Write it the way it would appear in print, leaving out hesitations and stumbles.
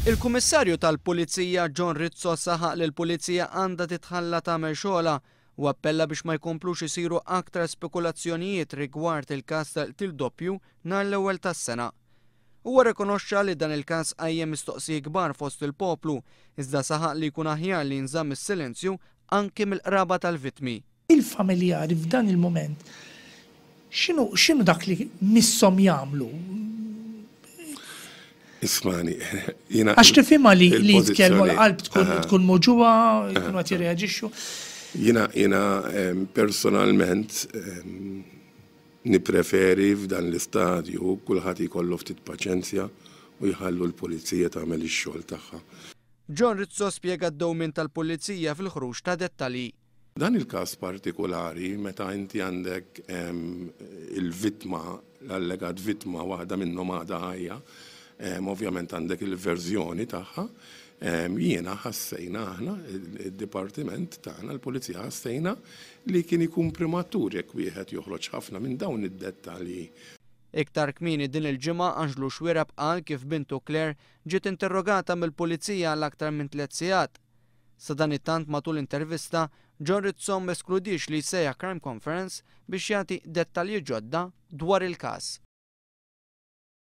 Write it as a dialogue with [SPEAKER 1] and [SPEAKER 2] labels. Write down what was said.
[SPEAKER 1] Il-Kummissarju tal-Pulizija John Rizzo saħaq li l-Pulizija għandha titħalla tagħmel xogħla u appella biex ma jkomplux isiru aktar spekulazzjonijiet rigward il-każ tal-doppju nhar l-ewwel tas-sena. Huwa rikonoxxa li dan il-każ qajjem mistoqsijiet kbar fost il-poplu, iżda saħaq li jkun aħjar li jinżamm is-silenzju anke mill-qraba tal-vittmi.
[SPEAKER 2] Il-familjari f'dan il-moment x'inhu dak li misshom jagħmlu?
[SPEAKER 3] Ismani, jina.
[SPEAKER 2] Għax tifhimha li jitkellmu l-qalb tkun moġuwa, jkunu qed jirreaġixxu.
[SPEAKER 3] Jina personalment nippreferi f'dan l-istadju kulħadd jkollu ftit paċenzja u jħallu l-pulizija tagħmel ix-xogħol tagħha.
[SPEAKER 1] John Rizzo spjega d-dewmien tal-Pulizija fil-ħruġ ta' dettalji.
[SPEAKER 3] Dan il-każ partikolari meta inti għandek il-vittma, l-allegat vittma waħda minnhom għadha ħajja, ovvjament għandek il-verżjoni tagħha, jiena ħassejna aħna, id-dipartiment tagħna, l-Pulizija ħassejna li kien ikun prematur jekk wieħed joħroġ ħafna minn dawn id-dettalji.
[SPEAKER 1] Iktar kmieni din il-ġimgħa Anġlu Xwierab qal kif bintu Claire ġiet interrogata mill-Pulizija għal aktar minn 3 sigħat. Sa dan it-tant matul intervista, John Rizzo meskludix li jsejjaħ Crime Conference biex jagħti dettalji ġodda dwar il-każ.